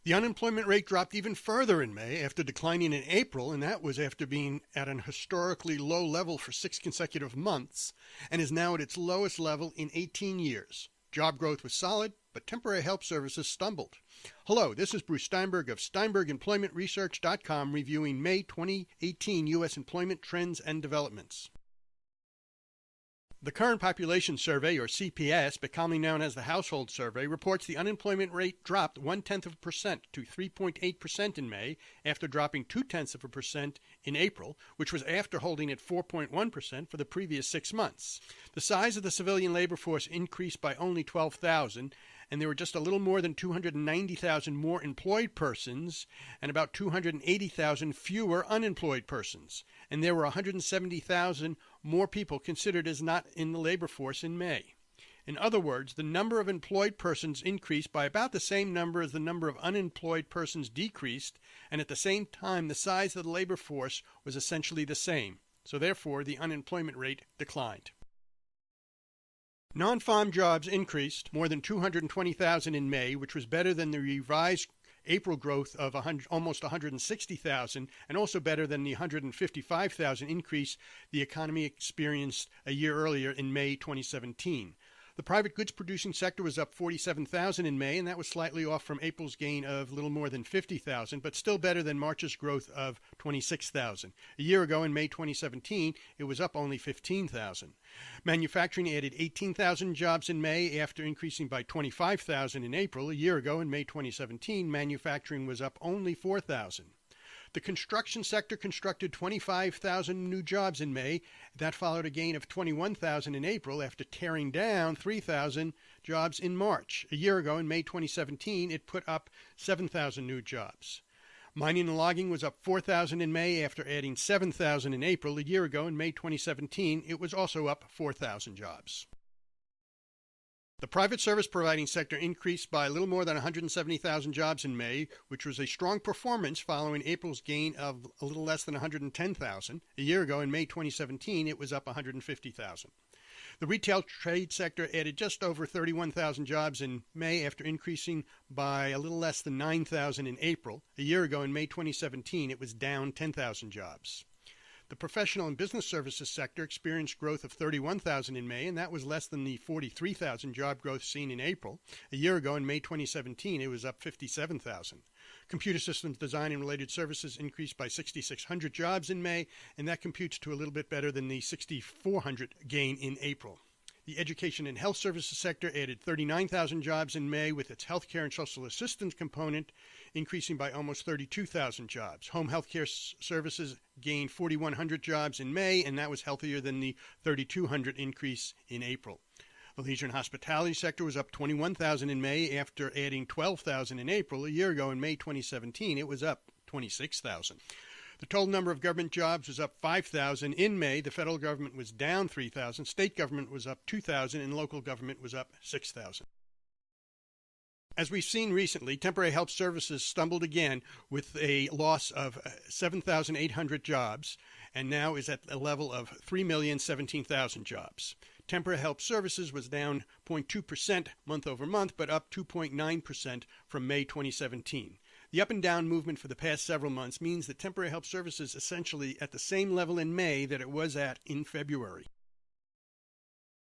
The unemployment rate dropped even further in May after declining in April, and that was after being at an historically low level for 6 consecutive months, and is now at its lowest level in 18 years. Job growth was solid, but temporary help services stumbled. Hello, this is Bruce Steinberg of SteinbergEmploymentResearch.com reviewing May 2018 U.S. employment trends and developments. The Current Population Survey, or CPS, but commonly known as the Household Survey, reports the unemployment rate dropped 0.1% to 3.8% in May, after dropping 0.2% in April, which was after holding at 4.1% for the previous 6 months. The size of the civilian labor force increased by only 12,000, and there were just a little more than 290,000 more employed persons and about 280,000 fewer unemployed persons. And there were 170,000 more people considered as not in the labor force in May. In other words, the number of employed persons increased by about the same number as the number of unemployed persons decreased, and at the same time the size of the labor force was essentially the same. So therefore, the unemployment rate declined. Non-farm jobs increased more than 220,000 in May, which was better than the revised April growth of almost 160,000, and also better than the 155,000 increase the economy experienced a year earlier in May 2017. The private goods producing sector was up 47,000 in May, and that was slightly off from April's gain of a little more than 50,000, but still better than March's growth of 26,000. A year ago in May 2017, it was up only 15,000. Manufacturing added 18,000 jobs in May after increasing by 25,000 in April. A year ago in May 2017, manufacturing was up only 4,000. The construction sector constructed 25,000 new jobs in May. That followed a gain of 21,000 in April after tearing down 3,000 jobs in March. A year ago, in May 2017, it put up 7,000 new jobs. Mining and logging was up 4,000 in May after adding 7,000 in April. A year ago, in May 2017, it was also up 4,000 jobs. The private service providing sector increased by a little more than 170,000 jobs in May, which was a strong performance following April's gain of a little less than 110,000. A year ago, in May 2017, it was up 150,000. The retail trade sector added just over 31,000 jobs in May after increasing by a little less than 9,000 in April. A year ago, in May 2017, it was down 10,000 jobs. The professional and business services sector experienced growth of 31,000 in May, and that was less than the 43,000 job growth seen in April. A year ago, in May 2017, it was up 57,000. Computer systems design and related services increased by 6,600 jobs in May, and that computes to a little bit better than the 6,400 gain in April. The education and health services sector added 39,000 jobs in May, with its healthcare and social assistance component increasing by almost 32,000 jobs. Home healthcare services gained 4,100 jobs in May, and that was healthier than the 3,200 increase in April. The leisure and hospitality sector was up 21,000 in May after adding 12,000 in April. A year ago, in May 2017, it was up 26,000. The total number of government jobs was up 5,000 in May. The federal government was down 3,000. State government was up 2,000, and local government was up 6,000. As we've seen recently, temporary help services stumbled again with a loss of 7,800 jobs, and now is at a level of 3,017,000 jobs. Temporary help services was down 0.2% month over month, but up 2.9% from May 2017. The up and down movement for the past several months means that temporary help services essentially at the same level in May that it was at in February.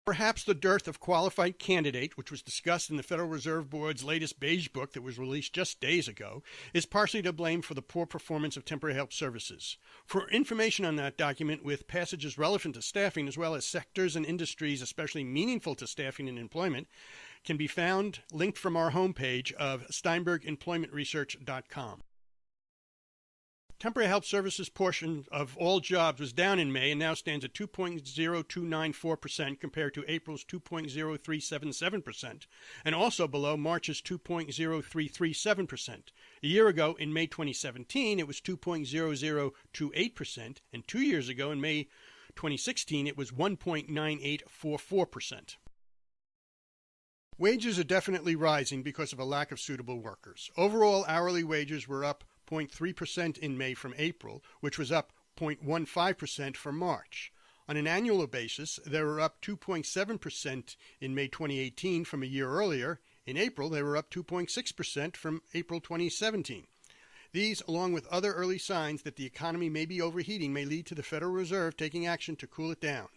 Perhaps the dearth of qualified candidate, which was discussed in the Federal Reserve Board's latest beige book that was released just days ago, is partially to blame for the poor performance of temporary help services. For information on that document with passages relevant to staffing as well as sectors and industries especially meaningful to staffing and employment, can be found linked from our homepage of SteinbergEmploymentResearch.com. Temporary help services portion of all jobs was down in May and now stands at 2.0294% compared to April's 2.0377% and also below March's 2.0337%. A year ago, in May 2017, it was 2.0028%, and 2 years ago, in May 2016, it was 1.9844%. Wages are definitely rising because of a lack of suitable workers. Overall, hourly wages were up 0.3% in May from April, which was up 0.15% from March. On an annual basis, they were up 2.7% in May 2018 from a year earlier. In April, they were up 2.6% from April 2017. These, along with other early signs that the economy may be overheating, may lead to the Federal Reserve taking action to cool it down.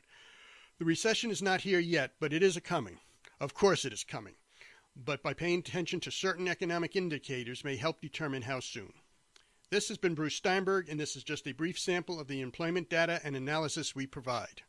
The recession is not here yet, but it is coming. Of course it is coming. But by paying attention to certain economic indicators may help determine how soon. This has been Bruce Steinberg, and this is just a brief sample of the employment data and analysis we provide.